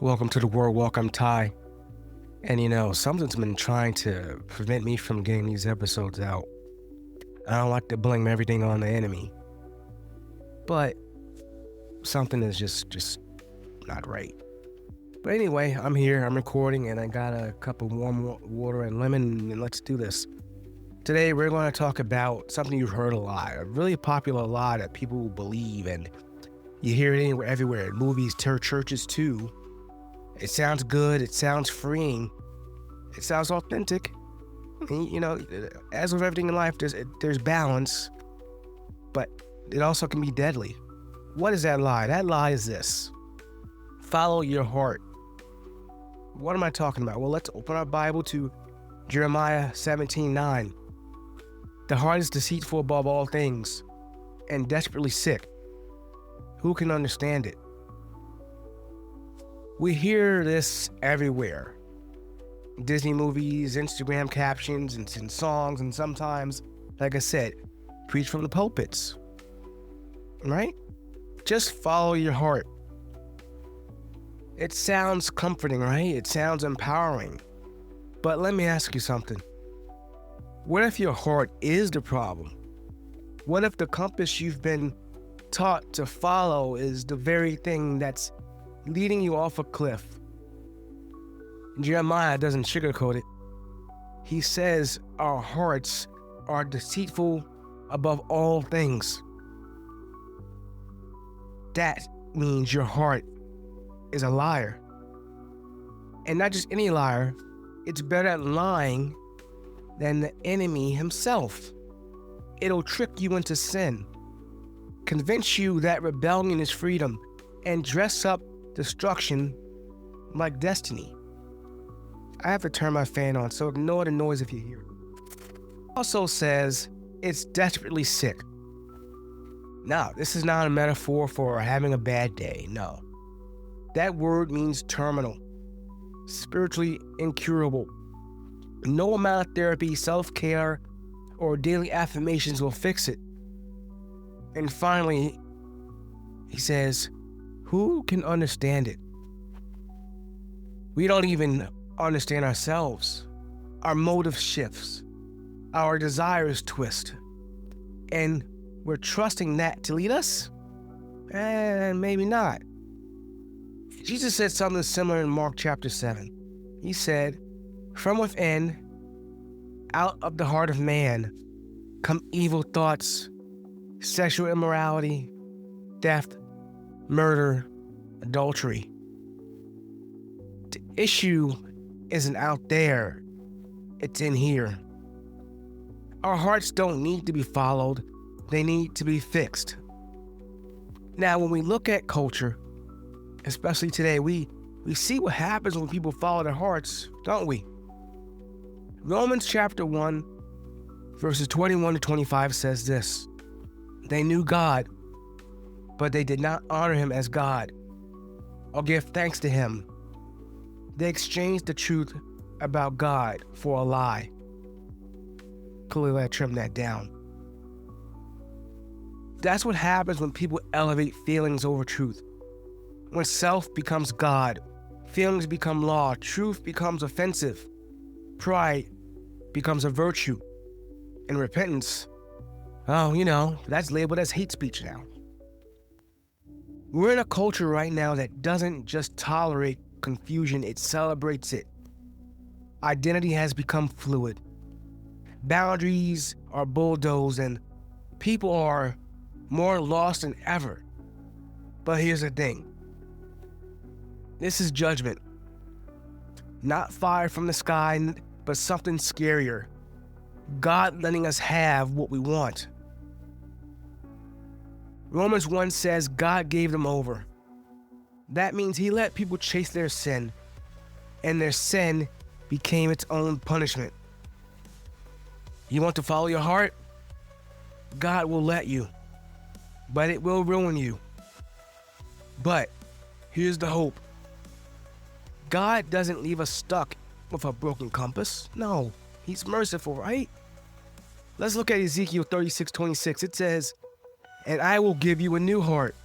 Welcome to the World Walk. I'm Ty. And something's been trying to prevent me from getting these episodes out. I don't like to blame everything on the enemy. But something is just not right. But anyway, I'm here, I'm recording, and I got a cup of warm water and lemon, and let's do this. Today, we're going to talk about something you've heard a lot, a really popular lie that people believe, and you hear it everywhere, in movies, churches too. It sounds good, it sounds freeing, it sounds authentic. And, as with everything in life, there's balance, but it also can be deadly. What is that lie? That lie is this: follow your heart. What am I talking about? Well, let's open our Bible to Jeremiah 17:9. The heart is deceitful above all things and desperately sick. Who can understand it? We hear this everywhere. Disney movies, Instagram captions, and in songs, and sometimes, like I said, preach from the pulpits. Right? Just follow your heart. It sounds comforting, right? It sounds empowering. But let me ask you something. What if your heart is the problem? What if the compass you've been taught to follow is the very thing that's leading you off a cliff? Jeremiah doesn't sugarcoat it. He says our hearts are deceitful above all things. That means your heart is a liar. And not just any liar, it's better at lying than the enemy himself. It'll trick you into sin, convince you that rebellion is freedom, and dress up destruction like destiny. I have to turn my fan on, so ignore the noise if you hear it. Also says it's desperately sick. Now, this is not a metaphor for having a bad day, no. That word means terminal, spiritually incurable. No amount of therapy, self-care, or daily affirmations will fix it. And finally, he says, who can understand it? We don't even understand ourselves. Our motive shifts. Our desires twist. And we're trusting that to lead us? And maybe not. Jesus said something similar in Mark chapter 7. He said, from within, out of the heart of man, come evil thoughts, sexual immorality, theft, murder, adultery. The issue isn't out there, it's in here. Our hearts don't need to be followed, they need to be fixed. Now, when we look at culture, especially today, we see what happens when people follow their hearts, don't we? Romans chapter 1, verses 21 to 25 says this: they knew God, but they did not honor him as God or give thanks to him. They exchanged the truth about God for a lie. Clearly, I trimmed that down. That's what happens when people elevate feelings over truth. When self becomes God, feelings become law, truth becomes offensive, pride becomes a virtue, and repentance, that's labeled as hate speech now. We're in a culture right now that doesn't just tolerate confusion, it celebrates it. Identity has become fluid. Boundaries are bulldozed and people are more lost than ever. But here's the thing. This is judgment. Not fire from the sky, but something scarier. God letting us have what we want. Romans 1 says God gave them over. That means he let people chase their sin, and their sin became its own punishment. You want to follow your heart? God will let you, but it will ruin you. But here's the hope. God doesn't leave us stuck with a broken compass. No, he's merciful, right? Let's look at Ezekiel 36:26. It says, and I will give you a new heart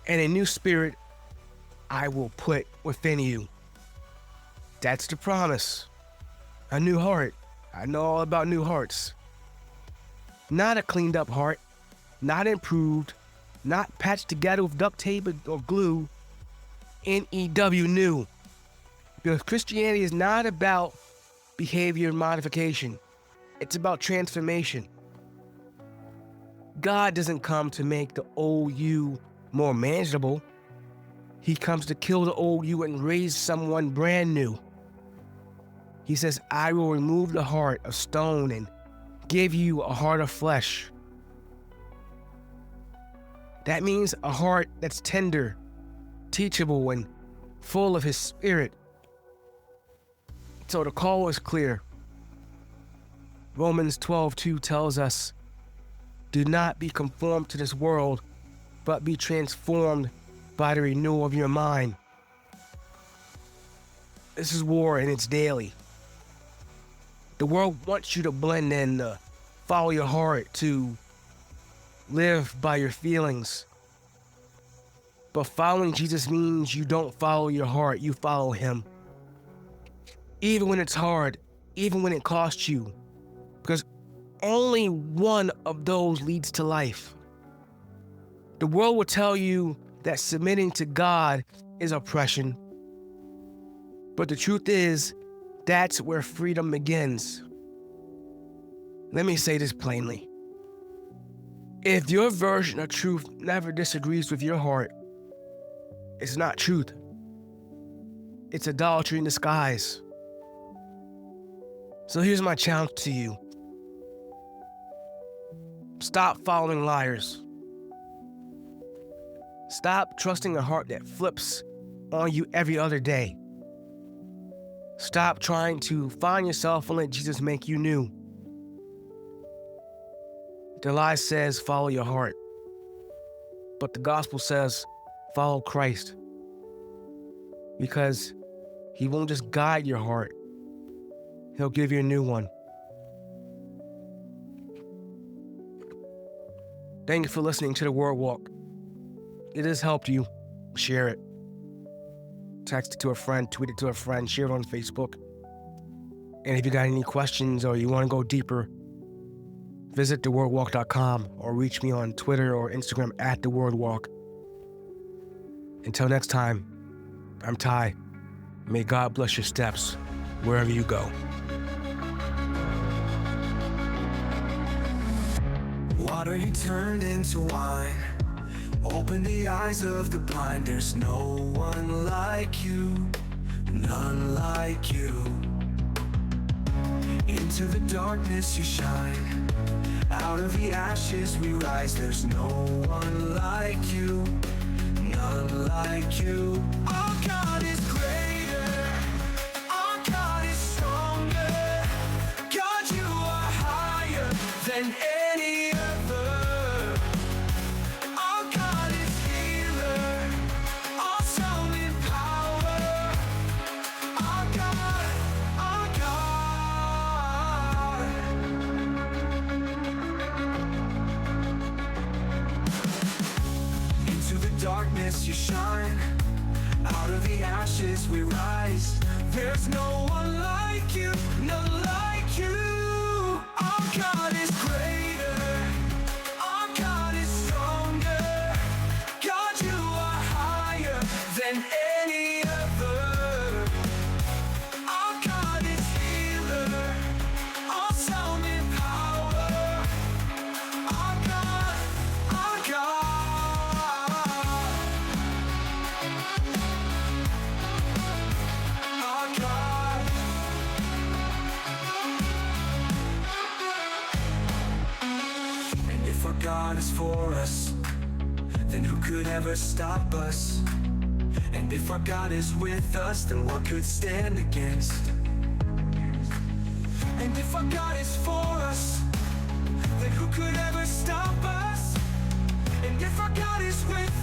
and a new spirit I will put within you. That's the promise. A new heart. I know all about new hearts. Not a cleaned up heart, not improved, not patched together with duct tape or glue. N-E-W, new. Because Christianity is not about behavior modification. It's about transformation. God doesn't come to make the old you more manageable. He comes to kill the old you and raise someone brand new. He says, I will remove the heart of stone and give you a heart of flesh. That means a heart that's tender, teachable, and full of His Spirit. So the call is clear. Romans 12:2 tells us, do not be conformed to this world, but be transformed by the renewal of your mind. This is war and it's daily. The world wants you to blend in, to follow your heart, to live by your feelings. But following Jesus means you don't follow your heart, you follow Him. Even when it's hard, even when it costs you, because only one of those leads to life. The world will tell you that submitting to God is oppression. But the truth is, that's where freedom begins. Let me say this plainly. If your version of truth never disagrees with your heart, it's not truth. It's idolatry in disguise. So here's my challenge to you. Stop following liars. Stop trusting a heart that flips on you every other day. Stop trying to find yourself and let Jesus make you new. The lie says follow your heart, but the gospel says follow Christ, because He won't just guide your heart, He'll give you a new one. Thank you for listening to The Word Walk. If it has helped you, share it. Text it to a friend, tweet it to a friend, share it on Facebook. And if you got any questions or you want to go deeper, visit thewordwalk.com or reach me on Twitter or Instagram at thewordwalk. Until next time, I'm Ty. May God bless your steps wherever you go. Water He turned into wine. Open the eyes of the blind. There's no one like you, none like you. Into the darkness you shine. Out of the ashes we rise. There's no one like you, none like you. Our God is greater. Our God is stronger. God, you are higher than any other. Our God is healer, awesome in power. Our God, our God. Into the darkness you shine. Out of the ashes we rise. There's no one like you, none like you. Our God is greater. Our God is stronger. God, you are higher than any other. Our God is healer, awesome in power. Our God, our God. Our God. And if our God is for us, then who could ever stop us? And if our God is with us, then what could stand against? And if our God is for us, then who could ever stop us? And if our God is with